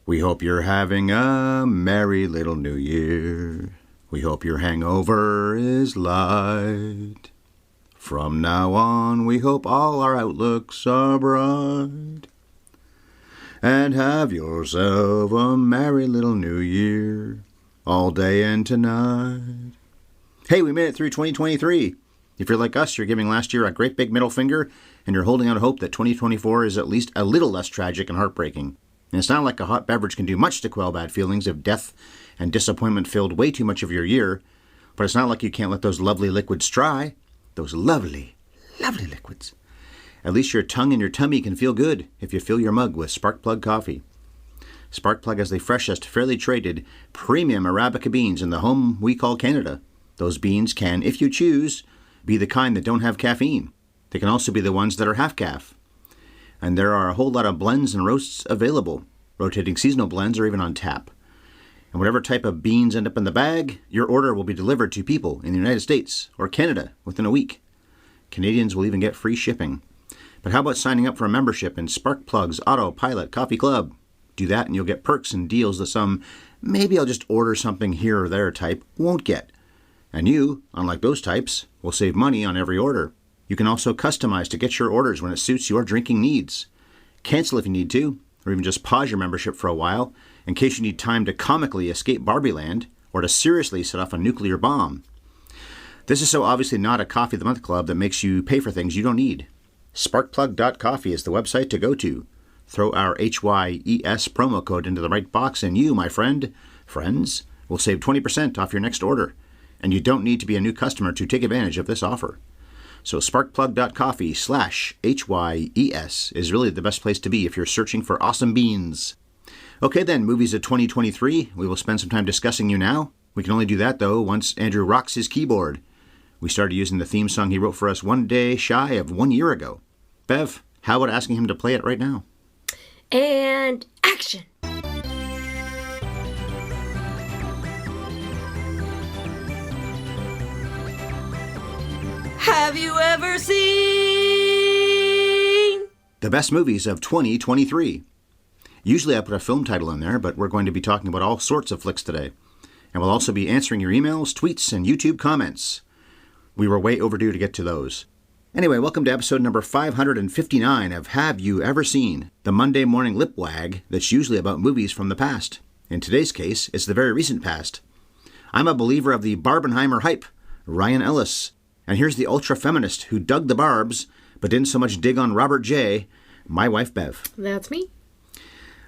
We hope you're having a merry little new year. We hope your hangover is light. From now on, we hope all our outlooks are bright. And have yourself a merry little new year, all day and tonight. Hey, we made it through 2023. If you're like us, you're giving last year a great big middle finger, and you're holding out hope that 2024 is at least a little less tragic and heartbreaking. And it's not like a hot beverage can do much to quell bad feelings if death and disappointment filled way too much of your year, but it's not like you can't let those lovely liquids dry. Those lovely, lovely liquids. At least your tongue and your tummy can feel good if you fill your mug with Sparkplug coffee. Sparkplug has the freshest, fairly traded, premium Arabica beans in the home we call Canada. Those beans can, if you choose, be the kind that don't have caffeine. They can also be the ones that are half calf. And there are a whole lot of blends and roasts available. Rotating seasonal blends are even on tap. And whatever type of beans end up in the bag, your order will be delivered to people in the United States or Canada within a week. Canadians will even get free shipping. But how about signing up for a membership in Sparkplug's Autopilot Coffee Club? Do that and you'll get perks and deals that some, maybe I'll just order something here or there type, won't get. And you, unlike those types, will save money on every order. You can also customize to get your orders when it suits your drinking needs. Cancel if you need to, or even just pause your membership for a while in case you need time to comically escape Barbie Land or to seriously set off a nuclear bomb. This is so obviously not a Coffee of the Month club that makes you pay for things you don't need. Sparkplug.coffee is the website to go to. Throw our HYES promo code into the right box and you, my friends, will save 20% off your next order. And you don't need to be a new customer to take advantage of this offer. So sparkplug.coffee/HYES is really the best place to be if you're searching for awesome beans. Okay then, movies of 2023. We will spend some time discussing you now. We can only do that, though, once Andrew rocks his keyboard. We started using the theme song he wrote for us one day shy of 1 year ago. Bev, how about asking him to play it right now? And action! Have you ever seen the best movies of 2023? Usually I put a film title in there, but we're going to be talking about all sorts of flicks today. And we'll also be answering your emails, tweets, and YouTube comments. We were way overdue to get to those. Anyway, welcome to episode number 559 of Have You Ever Seen? The Monday morning lip wag that's usually about movies from the past. In today's case, it's the very recent past. I'm a believer of the Barbenheimer hype, Ryan Ellis. And here's the ultra-feminist who dug the Barbs, but didn't so much dig on Robert J., my wife Bev. That's me.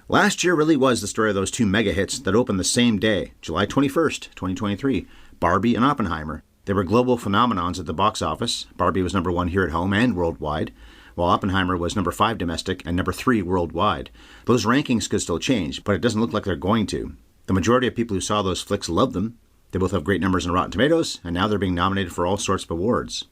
Last year really was the story of those two mega hits that opened the same day, July 21st, 2023, Barbie and Oppenheimer. They were global phenomenons at the box office. Barbie was number 1 here at home and worldwide, while Oppenheimer was number 5 domestic and number 3 worldwide. Those rankings could still change, but it doesn't look like they're going to. The majority of people who saw those flicks loved them. They both have great numbers on Rotten Tomatoes, and now they're being nominated for all sorts of awards.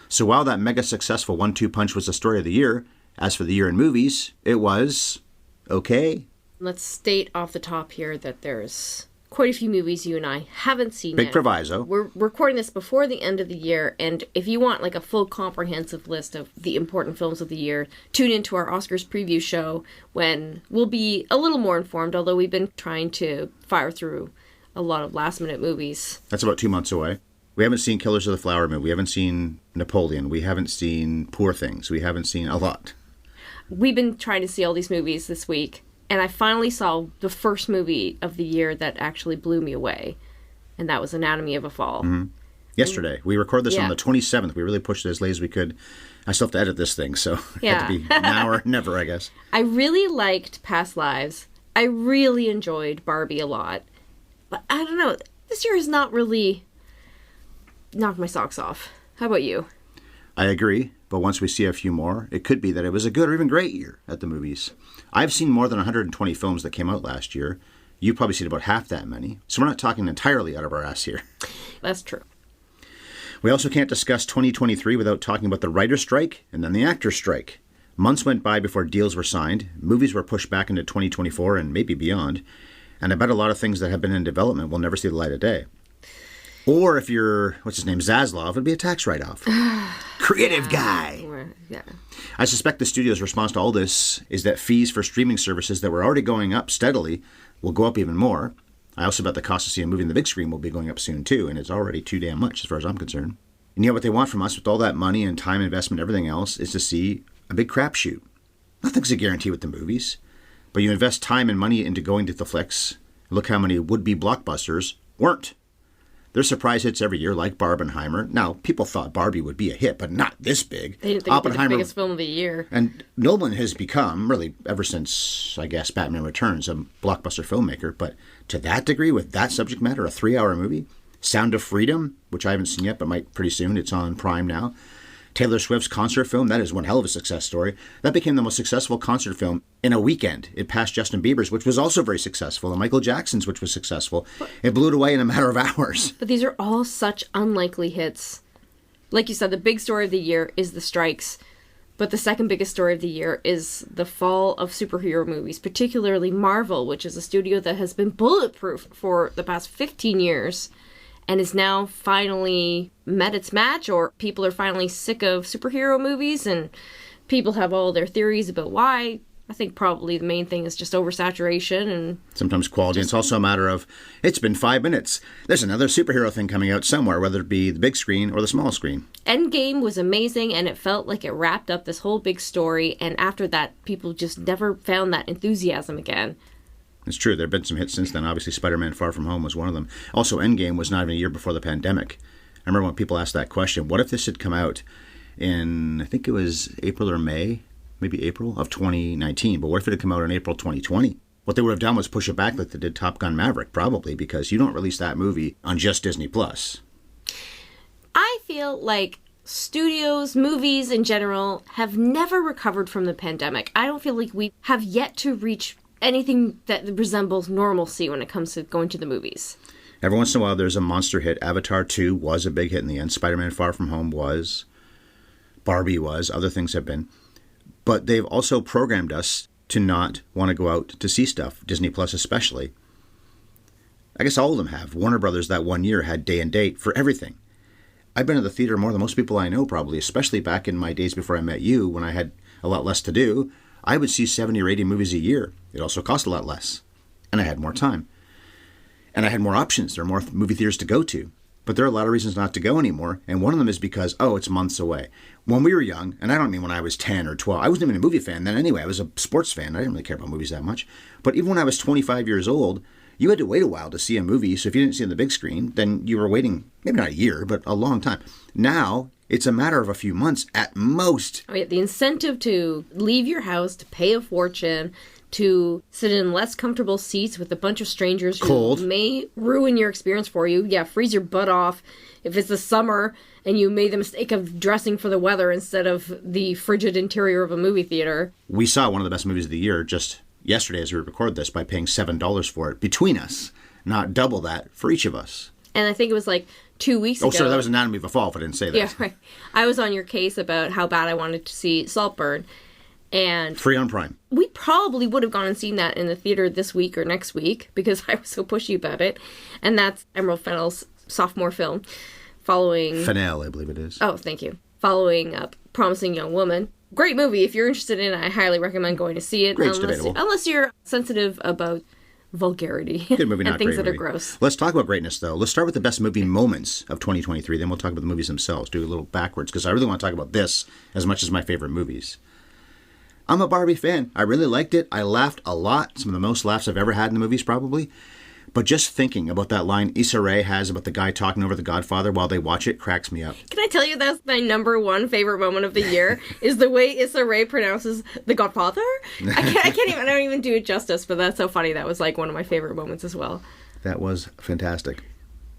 So while that mega successful 1-2 punch was the story of the year, as for the year in movies, it was okay. Let's state off the top here that there's quite a few movies you and I haven't seen yet. Big proviso. We're recording this before the end of the year, and if you want like a full comprehensive list of the important films of the year, tune into our Oscars preview show when we'll be a little more informed, although we've been trying to fire through a lot of last-minute movies. That's about 2 months away. We haven't seen Killers of the Flower Moon. We haven't seen Napoleon. We haven't seen Poor Things. We haven't seen a lot. We've been trying to see all these movies this week, and I finally saw the first movie of the year that actually blew me away, and that was Anatomy of a Fall. Mm-hmm. Yesterday. We recorded this on the 27th. We really pushed it as late as we could. I still have to edit this thing, so it had to be now or never, I guess. I really liked Past Lives. I really enjoyed Barbie a lot. But I don't know, this year has not really knocked my socks off. How about you? I agree, but once we see a few more, it could be that it was a good or even great year at the movies. I've seen more than 120 films that came out last year. You've probably seen about half that many, so we're not talking entirely out of our ass here. That's true. We also can't discuss 2023 without talking about the writer's strike and then the actor's strike. Months went by before deals were signed, movies were pushed back into 2024 and maybe beyond, and I bet a lot of things that have been in development will never see the light of day. Or if you're, Zaslav, it'd be a tax write-off. Creative guy. Yeah. I suspect the studio's response to all this is that fees for streaming services that were already going up steadily will go up even more. I also bet the cost to see a movie in the big screen will be going up soon too, and it's already too damn much as far as I'm concerned. And yet what they want from us with all that money and time investment and everything else is to see a big crapshoot. Nothing's a guarantee with the movies, but you invest time and money into going to the flicks. Look how many would-be blockbusters weren't. There's surprise hits every year, like Barbenheimer. Now, people thought Barbie would be a hit, but not this big. They didn't think it'd be the biggest film of the year. And Nolan has become, really, ever since, I guess, Batman Returns, a blockbuster filmmaker. But to that degree, with that subject matter, a 3-hour movie. Sound of Freedom, which I haven't seen yet, but might pretty soon. It's on Prime now. Taylor Swift's concert film, that is one hell of a success story. That became the most successful concert film in a weekend. It passed Justin Bieber's, which was also very successful, and Michael Jackson's, which was successful. It blew it away in a matter of hours. But these are all such unlikely hits. Like you said, the big story of the year is the strikes. But the second biggest story of the year is the fall of superhero movies, particularly Marvel, which is a studio that has been bulletproof for the past 15 years. And is now finally met its match, or people are finally sick of superhero movies, and people have all their theories about why. I think probably the main thing is just oversaturation and sometimes quality. It's also a matter of, it's been 5 minutes. There's another superhero thing coming out somewhere, whether it be the big screen or the small screen. Endgame was amazing, and it felt like it wrapped up this whole big story, and after that, people just never found that enthusiasm again. It's true. There have been some hits since then. Obviously, Spider-Man Far From Home was one of them. Also, Endgame was not even a year before the pandemic. I remember when people asked that question, what if this had come out in, I think it was April or May, maybe April of 2019, but what if it had come out in April 2020? What they would have done was push it back like they did Top Gun Maverick, probably, because you don't release that movie on just Disney+. I feel like studios, movies in general, have never recovered from the pandemic. I don't feel like we have yet to reach anything that resembles normalcy when it comes to going to the movies. Every once in a while, there's a monster hit. Avatar 2 was a big hit in the end. Spider-Man Far From Home was. Barbie was. Other things have been. But they've also programmed us to not want to go out to see stuff, Disney Plus especially. I guess all of them have. Warner Brothers that one year had day and date for everything. I've been to the theater more than most people I know, probably, especially back in my days before I met you, when I had a lot less to do. I would see 70 or 80 movies a year. It also cost a lot less. And I had more time. And I had more options. There are more movie theaters to go to. But there are a lot of reasons not to go anymore. And one of them is because, it's months away. When we were young, and I don't mean when I was 10 or 12. I wasn't even a movie fan then anyway. I was a sports fan. I didn't really care about movies that much. But even when I was 25 years old, you had to wait a while to see a movie. So if you didn't see it on the big screen, then you were waiting, maybe not a year, but a long time. Now, it's a matter of a few months at most. Oh, yeah, the incentive to leave your house, to pay a fortune, to sit in less comfortable seats with a bunch of strangers who may ruin your experience for you. Yeah, freeze your butt off if it's the summer and you made the mistake of dressing for the weather instead of the frigid interior of a movie theater. We saw one of the best movies of the year just yesterday as we record this by paying $7 for it between us, not double that for each of us. And I think it was like 2 weeks ago. Oh, sorry, that was Anatomy of a Fall, if I didn't say that. Yeah, right. I was on your case about how bad I wanted to see Saltburn. And free on Prime. We probably would have gone and seen that in the theater this week or next week because I was so pushy about it. And that's Emerald Fennell's sophomore film following... Fennell, I believe it is. Oh, thank you. Following up Promising Young Woman. Great movie. If you're interested in it, I highly recommend going to see it. Great, debatable. Unless you're sensitive about vulgarity. Good movie, not and things great that movie. are gross. Let's talk about greatness, though. Let's start with the best movie moments of 2023. Then we'll talk about the movies themselves. Do a little backwards, because I really want to talk about this as much as my favorite movies. I'm a Barbie fan. I really liked it. I laughed a lot. Some of the most laughs I've ever had in the movies, probably. But just thinking about that line Issa Rae has about the guy talking over The Godfather while they watch it cracks me up. Can I tell you that's my number one favorite moment of the year is the way Issa Rae pronounces The Godfather? I don't even do it justice, but that's so funny. That was like one of my favorite moments as well. That was fantastic.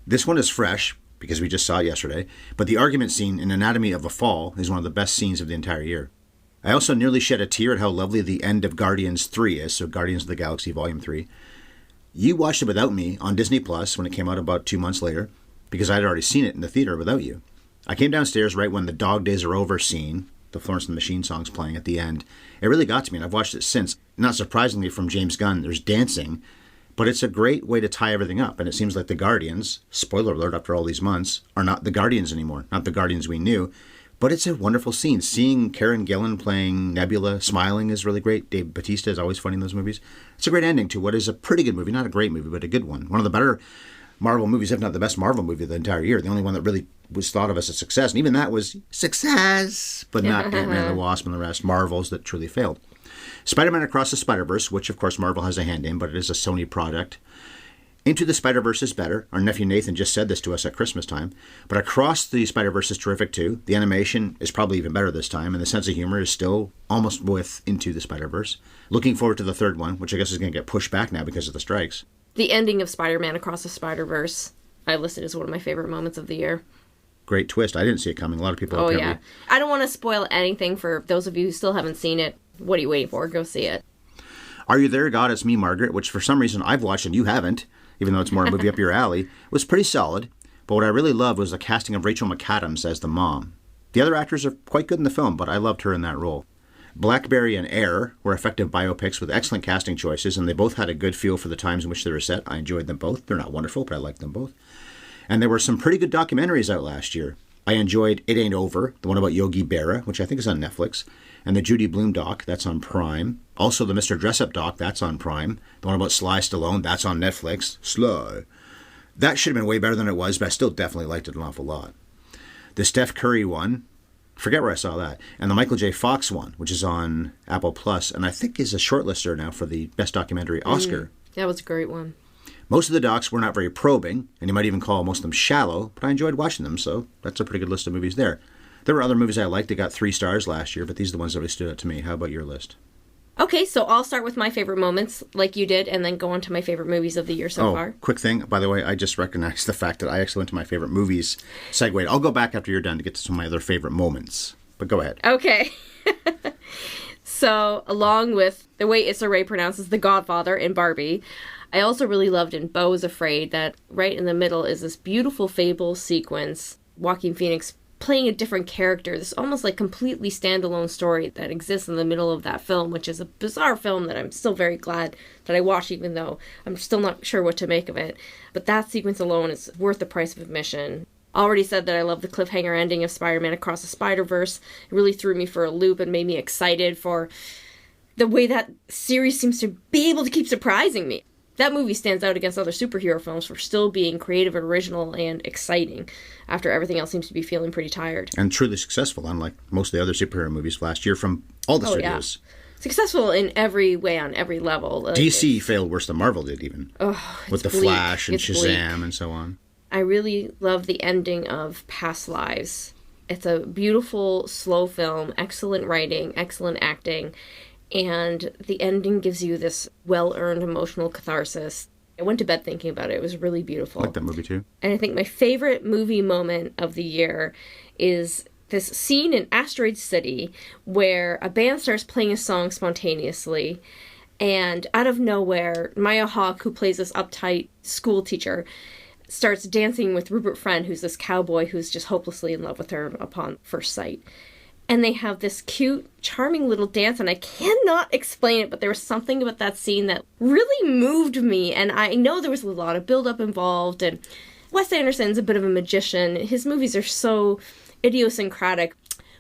This one is fresh because we just saw it yesterday, but the argument scene in Anatomy of a Fall is one of the best scenes of the entire year. I also nearly shed a tear at how lovely the end of Guardians 3 is, so Guardians of the Galaxy Volume 3. You watched it without me on Disney Plus when it came out about 2 months later, because I'd already seen it in the theater without you. I came downstairs right when the Dog Days Are Over scene, the Florence and the Machine song's playing at the end. It really got to me, and I've watched it since. Not surprisingly from James Gunn, there's dancing, but it's a great way to tie everything up, and it seems like the Guardians, spoiler alert after all these months, are not the Guardians anymore, not the Guardians we knew. But it's a wonderful scene. Seeing Karen Gillan playing Nebula smiling is really great. Dave Bautista is always funny in those movies. It's a great ending to what is a pretty good movie. Not a great movie, but a good one. One of the better Marvel movies, if not the best Marvel movie of the entire year. The only one that really was thought of as a success. And even that was success, but not Ant-Man and the Wasp and the rest. Marvels that truly failed. Spider-Man Across the Spider-Verse, which of course Marvel has a hand in, but it is a Sony product. Into the Spider-Verse is better. Our nephew Nathan just said this to us at Christmas time. But Across the Spider-Verse is terrific too. The animation is probably even better this time, and the sense of humor is still almost with Into the Spider-Verse. Looking forward to the third one, which I guess is going to get pushed back now because of the strikes. The ending of Spider-Man Across the Spider-Verse, I listed as one of my favorite moments of the year. Great twist. I didn't see it coming. A lot of people apparently... yeah. I don't want to spoil anything for those of you who still haven't seen it. What are you waiting for? Go see it. Are You There, God? It's Me, Margaret, which for some reason I've watched and you haven't, even though it's more a movie up your alley, was pretty solid. But what I really loved was the casting of Rachel McAdams as the mom. The other actors are quite good in the film, but I loved her in that role. Blackberry and Air were effective biopics with excellent casting choices, and they both had a good feel for the times in which they were set. I enjoyed them both. They're not wonderful, but I liked them both. And there were some pretty good documentaries out last year. I enjoyed It Ain't Over, the one about Yogi Berra, which I think is on Netflix, and the Judy Blume doc, that's on Prime. Also the Mr. Dressup doc, that's on Prime. The one about Sly Stallone, that's on Netflix. Sly. That should have been way better than it was, but I still definitely liked it an awful lot. The Steph Curry one, forget where I saw that. And the Michael J. Fox one, which is on Apple Plus, and I think is a shortlister now for the Best Documentary Oscar. That was a great one. Most of the docs were not very probing, and you might even call most of them shallow, but I enjoyed watching them, so that's a pretty good list of movies there. There were other movies I liked that got 3 stars last year, but these are the ones that really stood out to me. How about your list? Okay, so I'll start with my favorite moments, like you did, and then go on to my favorite movies of the year so far. Quick thing, by the way, I just recognized the fact that I actually went to my favorite movies segued. I'll go back after you're done to get to some of my other favorite moments, but go ahead. Okay. So, along with the way Issa Rae pronounces The Godfather in Barbie, I also really loved in Beau is Afraid that right in the middle is this beautiful fable sequence, Joaquin Phoenix playing a different character, this almost like completely standalone story that exists in the middle of that film, which is a bizarre film that I'm still very glad that I watched, even though I'm still not sure what to make of it. But that sequence alone is worth the price of admission. Already said that I love the cliffhanger ending of Spider-Man Across the Spider-Verse. It really threw me for a loop and made me excited for the way that series seems to be able to keep surprising me. That movie stands out against other superhero films for still being creative and original and exciting after everything else seems to be feeling pretty tired. And truly successful, unlike most of the other superhero movies last year from all the studios. Yeah. Successful in every way, on every level. Like, DC failed worse than Marvel did, even. With The Flash and Shazam and so on. I really love the ending of Past Lives. It's a beautiful, slow film, excellent writing, excellent acting. And the ending gives you this well-earned emotional catharsis. I went to bed thinking about it. It was really beautiful. I like that movie, too. And I think my favorite movie moment of the year is this scene in Asteroid City where a band starts playing a song spontaneously. And out of nowhere, Maya Hawke, who plays this uptight school teacher, starts dancing with Rupert Friend, who's this cowboy who's just hopelessly in love with her upon first sight. And they have this cute, charming little dance, and I cannot explain it, but there was something about that scene that really moved me. And I know there was a lot of build-up involved, and Wes Anderson's a bit of a magician. His movies are so idiosyncratic,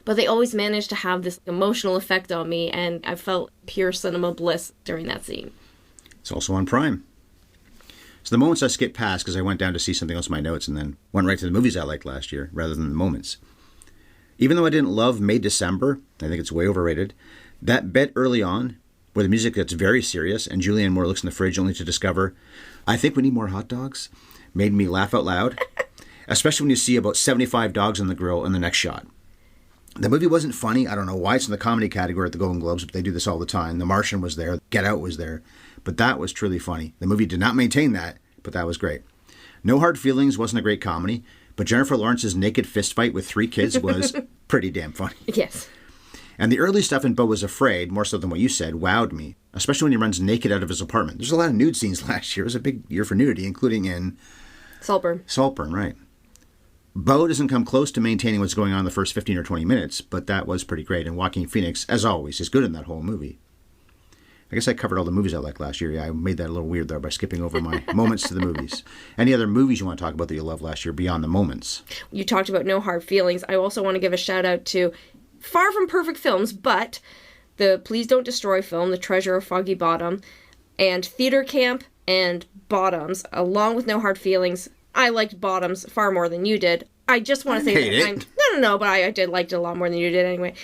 but they always manage to have this emotional effect on me, and I felt pure cinema bliss during that scene. It's also on Prime. So the moments I skipped past because I went down to see something else in my notes and then went right to the movies I liked last year rather than the moments. Even though I didn't love May December, I think it's way overrated, that bit early on where the music gets very serious and Julianne Moore looks in the fridge only to discover, I think we need more hot dogs, made me laugh out loud, especially when you see about 75 dogs on the grill in the next shot. The movie wasn't funny. I don't know why it's in the comedy category at the Golden Globes, but they do this all the time. The Martian was there. Get Out was there. But that was truly funny. The movie did not maintain that, but that was great. No Hard Feelings wasn't a great comedy, but Jennifer Lawrence's naked fist fight with 3 kids was pretty damn funny. Yes. And the early stuff in Beau was Afraid, more so than what you said, wowed me, especially when he runs naked out of his apartment. There's a lot of nude scenes last year. It was a big year for nudity, including in Saltburn. Saltburn, right. Beau doesn't come close to maintaining what's going on in the first 15 or 20 minutes, but that was pretty great. And Joaquin Phoenix, as always, is good in that whole movie. I guess I covered all the movies I liked last year. Yeah, I made that a little weird there by skipping over my moments to the movies. Any other movies you want to talk about that you loved last year beyond the moments? You talked about No Hard Feelings. I also want to give a shout out to far from perfect films, but the Please Don't Destroy film, The Treasure of Foggy Bottom, and Theater Camp and Bottoms, along with No Hard Feelings. I liked Bottoms far more than you did. I just want to say that but I did like it a lot more than you did anyway.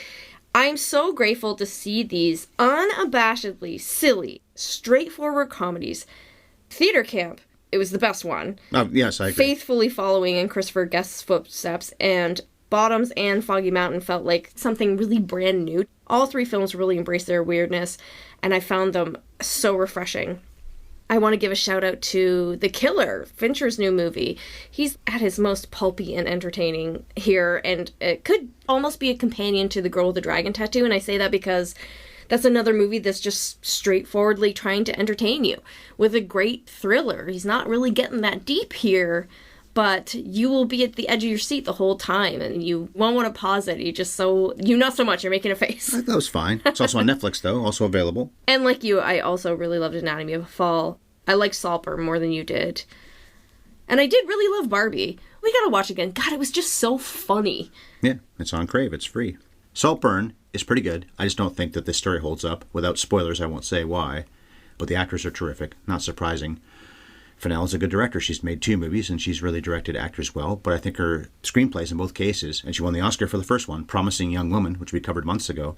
I'm so grateful to see these unabashedly silly, straightforward comedies. Theater Camp, it was the best one. Oh, yes, I agree. Faithfully following in Christopher Guest's footsteps, and Bottoms and Foggy Mountain felt like something really brand new. All three films really embraced their weirdness, and I found them so refreshing. I want to give a shout out to The Killer, Fincher's new movie. He's at his most pulpy and entertaining here, and it could almost be a companion to The Girl with the Dragon Tattoo, and I say that because that's another movie that's just straightforwardly trying to entertain you with a great thriller. He's not really getting that deep here, but you will be at the edge of your seat the whole time, and you won't want to pause it. Not so much, you're making a face. That was fine. It's also on Netflix, though, also available. And like you, I also really loved Anatomy of a Fall. I liked Saltburn more than you did. And I did really love Barbie. We gotta watch again. God, it was just so funny. Yeah, it's on Crave. It's free. Saltburn is pretty good. I just don't think that this story holds up. Without spoilers, I won't say why. But the actors are terrific. Not surprising. Fennell's a good director. She's made 2 movies, and she's really directed actors well. But I think her screenplays in both cases, and she won the Oscar for the first one, Promising Young Woman, which we covered months ago,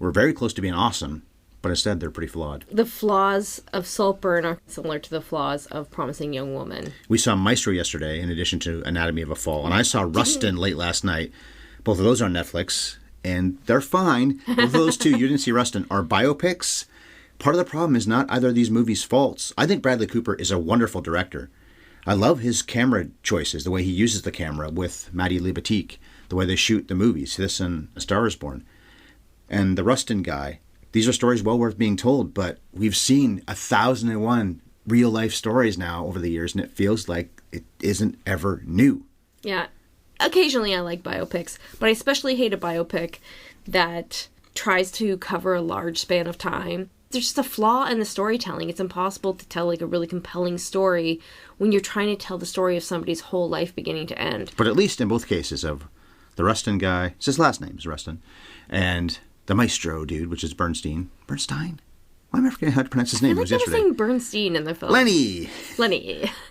were very close to being awesome. But instead, they're pretty flawed. The flaws of Saltburn are similar to the flaws of Promising Young Woman. We saw Maestro yesterday, in addition to Anatomy of a Fall. And I saw Rustin late last night. Both of those are on Netflix, and they're fine. Both of those two, you didn't see Rustin, are biopics. Part of the problem is not either of these movies' faults. I think Bradley Cooper is a wonderful director. I love his camera choices, the way he uses the camera with Maddie Libatique, the way they shoot the movies, this and A Star is Born. And the Rustin guy, these are stories well worth being told, but we've seen 1,001 real-life stories now over the years, and it feels like it isn't ever new. Yeah. Occasionally I like biopics, but I especially hate a biopic that tries to cover a large span of time. There's just a flaw in the storytelling. It's impossible to tell like a really compelling story when you're trying to tell the story of somebody's whole life beginning to end. But at least in both cases of the Rustin guy, it's his last name is Rustin, and the Maestro dude, which is Bernstein. Bernstein? Why am I forgetting how to pronounce his name? I It was like yesterday. saying Bernstein in the film. Lenny!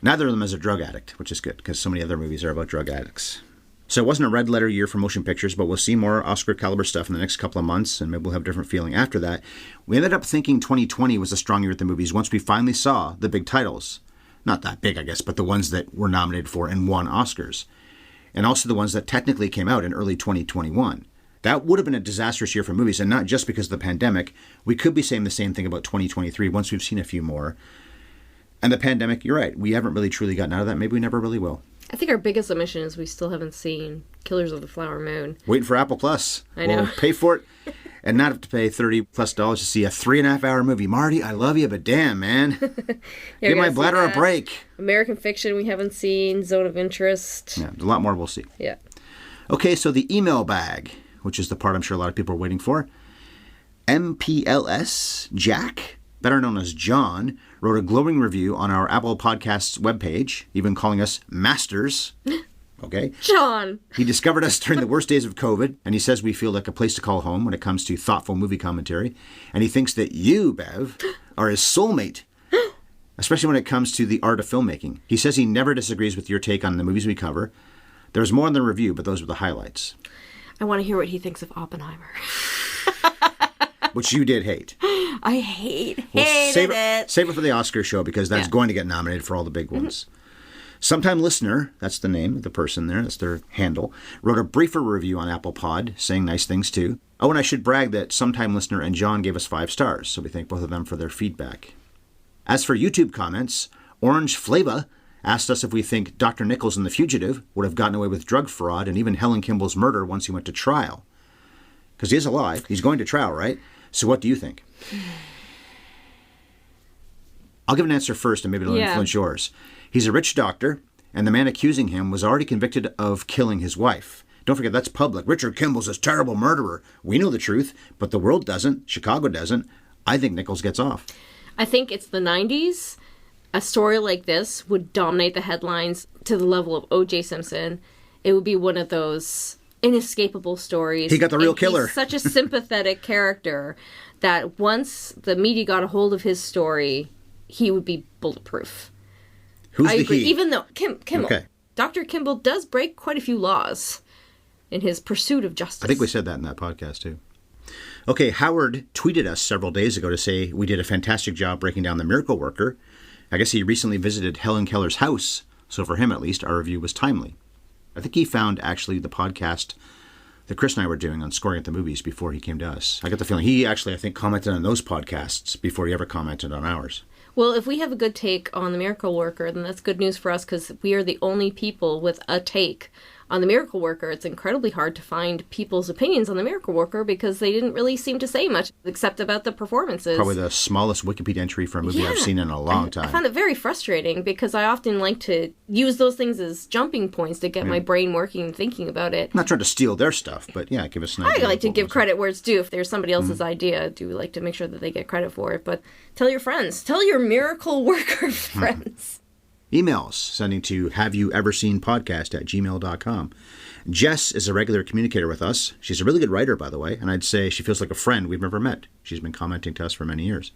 Neither of them is a drug addict, which is good, because so many other movies are about drug addicts. So it wasn't a red letter year for motion pictures, but we'll see more Oscar-caliber stuff in the next couple of months, and maybe we'll have a different feeling after that. We ended up thinking 2020 was a strong year at the movies once we finally saw the big titles. Not that big, I guess, but the ones that were nominated for and won Oscars. And also the ones that technically came out in early 2021. That would have been a disastrous year for movies, and not just because of the pandemic. We could be saying the same thing about 2023 once we've seen a few more. And the pandemic, you're right, we haven't really truly gotten out of that. Maybe we never really will. I think our biggest omission is we still haven't seen Killers of the Flower Moon. Waiting for Apple Plus. I know. We'll pay for it and not have to pay $30+ to see a 3.5-hour movie. Marty, I love you, but damn, man. Give my bladder a break. American Fiction we haven't seen. Zone of Interest. Yeah, a lot more we'll see. Yeah. Okay, so the email bag, which is the part I'm sure a lot of people are waiting for. MPLS Jack, better known as John, wrote a glowing review on our Apple Podcasts webpage, even calling us masters. Okay. John! He discovered us during the worst days of COVID, and he says we feel like a place to call home when it comes to thoughtful movie commentary. And he thinks that you, Bev, are his soulmate, especially when it comes to the art of filmmaking. He says he never disagrees with your take on the movies we cover. There's more in the review, but those were the highlights. I want to hear what he thinks of Oppenheimer. Which you did hate. I hated it. Save it for the Oscar show, because that's going to get nominated for all the big ones. Sometime Listener, that's the name of the person there, that's their handle, wrote a briefer review on Apple Pod, saying nice things too. Oh, and I should brag that Sometime Listener and John gave us 5 stars, so we thank both of them for their feedback. As for YouTube comments, Orange Flava asked us if we think Dr. Nichols in The Fugitive would have gotten away with drug fraud and even Helen Kimball's murder once he went to trial. Because he is alive. He's going to trial, right? So what do you think? I'll give an answer first, and maybe it'll influence yours. He's a rich doctor, and the man accusing him was already convicted of killing his wife. Don't forget, that's public. Richard Kimball's this terrible murderer. We know the truth, but the world doesn't. Chicago doesn't. I think Nichols gets off. I think it's the 90s. A story like this would dominate the headlines to the level of O.J. Simpson. It would be one of those inescapable stories. He got the real killer. He's such a sympathetic character that once the media got a hold of his story, he would be bulletproof. Who's I the agree. he? Even though Kimmel, Okay. Dr. Kimball does break quite a few laws in his pursuit of justice. I think we said that in that podcast, too. Okay, Howard tweeted us several days ago to say we did a fantastic job breaking down The Miracle Worker. I guess he recently visited Helen Keller's house, so for him at least, our review was timely. I think he found, actually, the podcast that Chris and I were doing on Scoring at the Movies before he came to us. I got the feeling he actually, I think, commented on those podcasts before he ever commented on ours. Well, if we have a good take on The Miracle Worker, then that's good news for us because we are the only people with a take on The Miracle Worker. It's incredibly hard to find people's opinions on The Miracle Worker because they didn't really seem to say much except about the performances. Probably the smallest Wikipedia entry for a movie I've seen in a long time. I found it very frustrating because I often like to use those things as jumping points to get my brain working and thinking about it. I'm not trying to steal their stuff, but yeah, give us an idea. I like to give credit where it's due. If there's somebody else's idea, I do like to make sure that they get credit for it. But tell your friends. Tell your Miracle Worker friends. Emails sending to haveyoueverseenpodcast@gmail.com. Jess is a regular communicator with us. She's a really good writer, by the way, and I'd say she feels like a friend we've never met. She's been commenting to us for many years.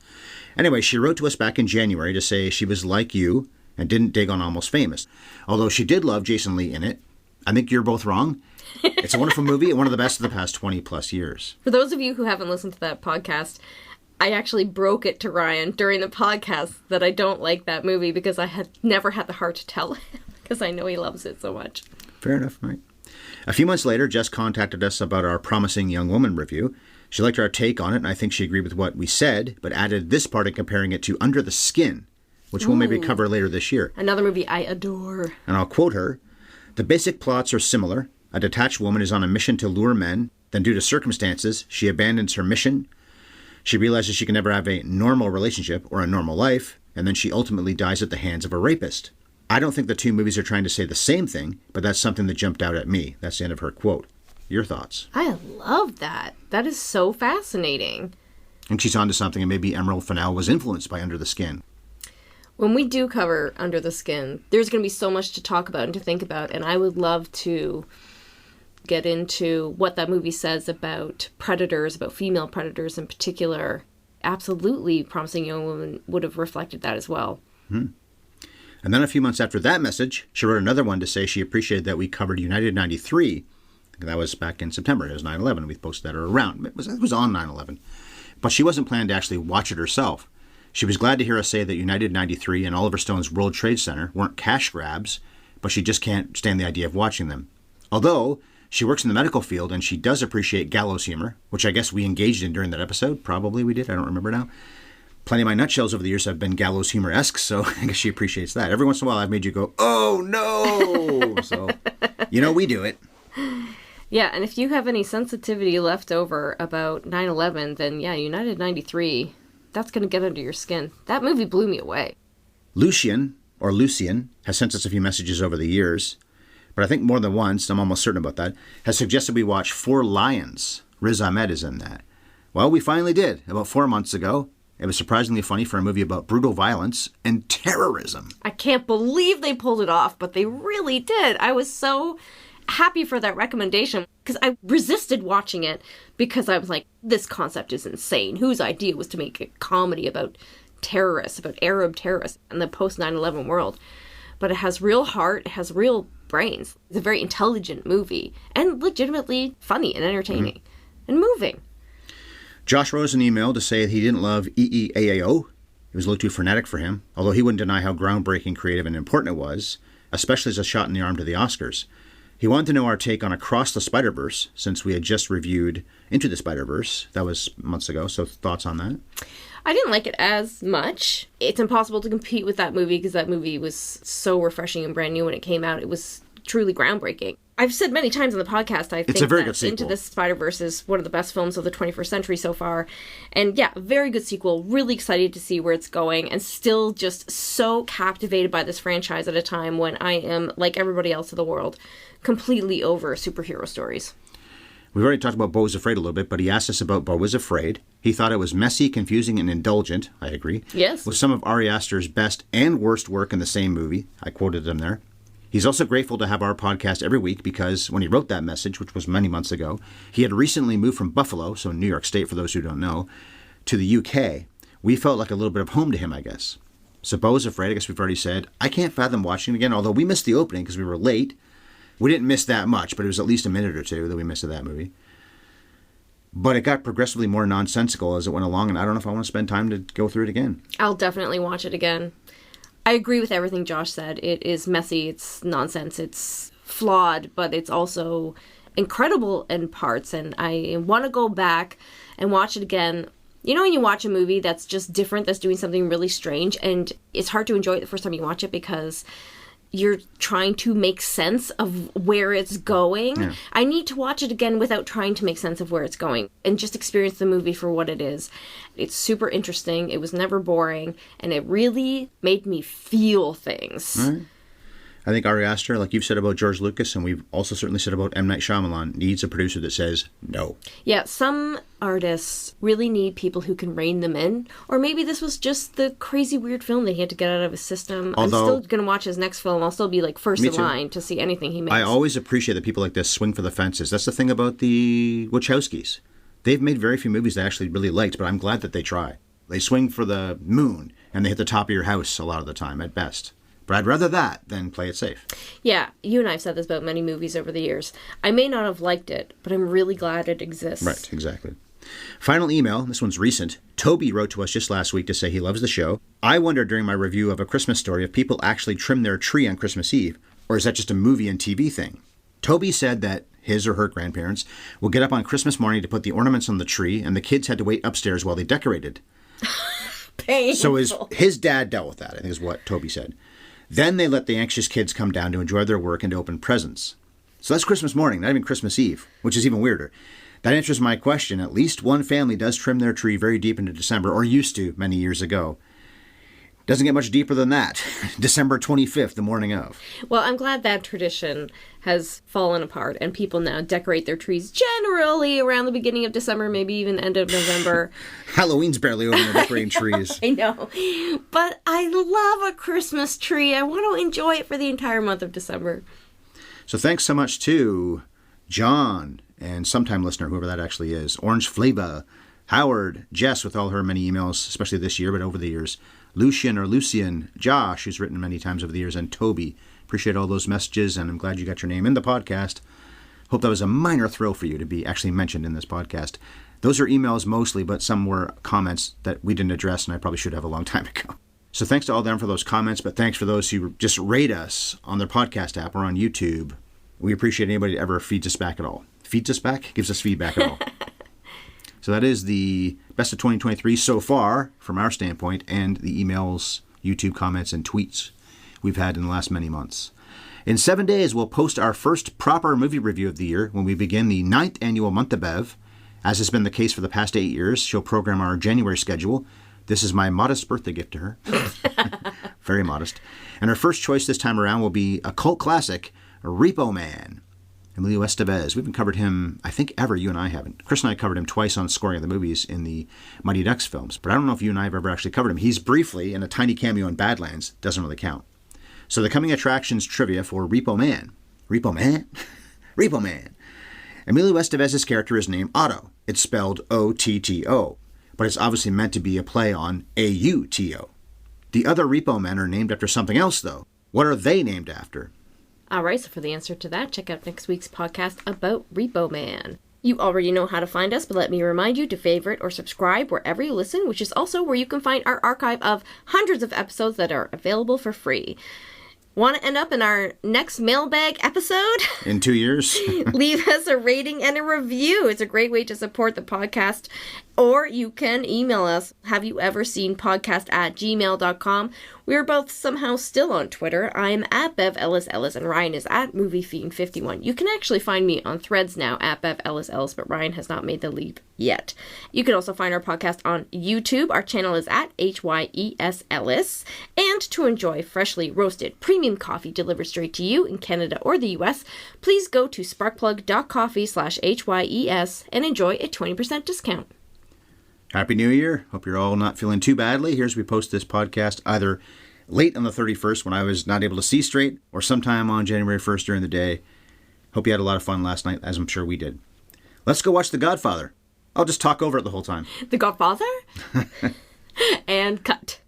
Anyway, she wrote to us back in January to say she was like you and didn't dig on Almost Famous. Although she did love Jason Lee in it. I think you're both wrong. It's a wonderful movie and one of the best of the past 20 plus years. For those of you who haven't listened to that podcast, I actually broke it to Ryan during the podcast that I don't like that movie because I had never had the heart to tell him because I know he loves it so much. Fair enough, right? A few months later, Jess contacted us about our Promising Young Woman review. She liked our take on it, and I think she agreed with what we said, but added this part in comparing it to Under the Skin, which we'll maybe cover later this year. Another movie I adore. And I'll quote her, "The basic plots are similar. A detached woman is on a mission to lure men. Then due to circumstances, she abandons her mission. She realizes she can never have a normal relationship or a normal life, and then she ultimately dies at the hands of a rapist. I don't think the two movies are trying to say the same thing, but that's something that jumped out at me." That's the end of her quote. Your thoughts? I love that. That is so fascinating. And she's onto something, and maybe Emerald Fennell was influenced by Under the Skin. When we do cover Under the Skin, there's going to be so much to talk about and to think about, and I would love to get into what that movie says about predators, about female predators in particular. Absolutely, Promising Young Woman would have reflected that as well. And then a few months after that message, she wrote another one to say she appreciated that we covered United 93. That was back in September. It was 9/11. We posted that around. It was on 9/11. But she wasn't planning to actually watch it herself. She was glad to hear us say that United 93 and Oliver Stone's World Trade Center weren't cash grabs, but she just can't stand the idea of watching them. Although she works in the medical field and she does appreciate gallows humor, which I guess we engaged in during that episode. Probably we did. I don't remember now. Plenty of my nutshells over the years have been gallows humor-esque, so I guess she appreciates that. Every once in a while I've made you go, oh no! So, we do it. Yeah, and if you have any sensitivity left over about 9/11, then yeah, United 93, that's going to get under your skin. That movie blew me away. Lucian has sent us a few messages over the years, but I think more than once, I'm almost certain about that, has suggested we watch Four Lions. Riz Ahmed is in that. Well, we finally did, about 4 months ago. It was surprisingly funny for a movie about brutal violence and terrorism. I can't believe they pulled it off, but they really did. I was so happy for that recommendation because I resisted watching it because I was like, this concept is insane. Whose idea was to make a comedy about terrorists, about Arab terrorists in the post 9/11 world? But it has real heart, it has real brains. It's a very intelligent movie and legitimately funny and entertaining and moving. Josh wrote us an email to say that he didn't love EEAAO. It was a little too frenetic for him, although he wouldn't deny how groundbreaking, creative, and important it was, especially as a shot in the arm to the Oscars. He wanted to know our take on Across the Spider-Verse, since we had just reviewed Into the Spider-Verse. That was months ago, so thoughts on that? I didn't like it as much. It's impossible to compete with that movie because that movie was so refreshing and brand new when it came out. It was truly groundbreaking. I've said many times on the podcast, I think a very that good sequel. Into the Spider-Verse is one of the best films of the 21st century so far. And yeah, very good sequel. Really excited to see where it's going and still just so captivated by this franchise at a time when I am, like everybody else in the world, completely over superhero stories. We've already talked about Beau is Afraid a little bit, but he asked us about Beau is Afraid. He thought it was messy, confusing, and indulgent. I agree. Yes. With some of Ari Aster's best and worst work in the same movie. I quoted him there. He's also grateful to have our podcast every week because when he wrote that message, which was many months ago, he had recently moved from Buffalo, so New York State for those who don't know, to the UK. We felt like a little bit of home to him, I guess. So Beau is Afraid, I guess we've already said. I can't fathom watching it again, although we missed the opening because we were late. We didn't miss that much, but it was at least a minute or two that we missed of that movie. But it got progressively more nonsensical as it went along, and I don't know if I want to spend time to go through it again. I'll definitely watch it again. I agree with everything Josh said. It is messy, it's nonsense, it's flawed, but it's also incredible in parts, and I want to go back and watch it again. You know when you watch a movie that's just different, that's doing something really strange, and it's hard to enjoy it the first time you watch it because you're trying to make sense of where it's going. Yeah. I need to watch it again without trying to make sense of where it's going and just experience the movie for what it is. It's super interesting. It was never boring, and it really made me feel things. All right. I think Ari Aster, like you've said about George Lucas, and we've also certainly said about M. Night Shyamalan, needs a producer that says no. Yeah, some artists really need people who can rein them in. Or maybe this was just the crazy weird film that he had to get out of his system. I'm still going to watch his next film. I'll still be like first in line to see anything he makes. I always appreciate that people like this swing for the fences. That's the thing about the Wachowskis. They've made very few movies that I actually really liked, but I'm glad that they try. They swing for the moon, and they hit the top of your house a lot of the time, at best. But I'd rather that than play it safe. Yeah, you and I have said this about many movies over the years. I may not have liked it, but I'm really glad it exists. Right, exactly. Final email, this one's recent. Toby wrote to us just last week to say he loves the show. I wondered during my review of A Christmas Story if people actually trim their tree on Christmas Eve, or is that just a movie and TV thing? Toby said that his or her grandparents will get up on Christmas morning to put the ornaments on the tree, and the kids had to wait upstairs while they decorated. Painful. So his dad dealt with that, I think is what Toby said. Then they let the anxious kids come down to enjoy their work and to open presents. So that's Christmas morning, not even Christmas Eve, which is even weirder. That answers my question. At least one family does trim their tree very deep into December, or used to many years ago. Doesn't get much deeper than that. December 25th, the morning of. Well, I'm glad that tradition has fallen apart and people now decorate their trees generally around the beginning of December, maybe even end of November. Halloween's barely over, they're decorating trees. I know. But I love a Christmas tree. I want to enjoy it for the entire month of December. So thanks so much to John and sometime listener, whoever that actually is, Orange Flavor, Howard, Jess with all her many emails, especially this year, but over the years, Lucian or Lucian, Josh, who's written many times over the years, and Toby. Appreciate all those messages, and I'm glad you got your name in the podcast. Hope that was a minor thrill for you to be actually mentioned in this podcast. Those are emails mostly, but some were comments that we didn't address, and I probably should have a long time ago. So thanks to all them for those comments, but thanks for those who just rate us on their podcast app or on YouTube. We appreciate anybody that ever feeds us back at all. Feeds us back? Gives us feedback at all. So that is the best of 2023 so far, from our standpoint, and the emails, YouTube comments, and tweets we've had in the last many months. In 7 days, we'll post our first proper movie review of the year when we begin the 9th annual month of Bev. As has been the case for the past 8 years, she'll program our January schedule. This is my modest birthday gift to her. Very modest. And her first choice this time around will be a cult classic, Repo Man. Emilio Estevez. We haven't covered him, I think, ever. You and I haven't. Chris and I covered him twice on Scoring of the Movies in the Mighty Ducks films. But I don't know if you and I have ever actually covered him. He's briefly in a tiny cameo in Badlands. Doesn't really count. So the coming attractions trivia for Repo Man. Repo Man? Repo Man. Emilio Estevez's character is named Otto. It's spelled O-T-T-O. But it's obviously meant to be a play on A-U-T-O. The other Repo Men are named after something else, though. What are they named after? All right, so for the answer to that, check out next week's podcast about Repo Man. You already know how to find us, but let me remind you to favorite or subscribe wherever you listen, which is also where you can find our archive of hundreds of episodes that are available for free. Want to end up in our next mailbag episode? In 2 years? Leave us a rating and a review. It's a great way to support the podcast. Or you can email us. Have you ever seen podcast@gmail.com? We're both somehow still on Twitter. I'm at Bev Ellis Ellis and Ryan is at MovieFiend51. You can actually find me on Threads now at Bev Ellis Ellis, but Ryan has not made the leap yet. You can also find our podcast on YouTube. Our channel is at HYES Ellis. And to enjoy freshly roasted premium premium coffee delivered straight to you in Canada or the US, please go to sparkplug.coffee/HYES and enjoy a 20% discount. Happy New Year. Hope you're all not feeling too badly. Here's we post this podcast either late on the 31st when I was not able to see straight or sometime on January 1st during the day. Hope you had a lot of fun last night, as I'm sure we did. Let's go watch The Godfather. I'll just talk over it the whole time. The Godfather? And cut.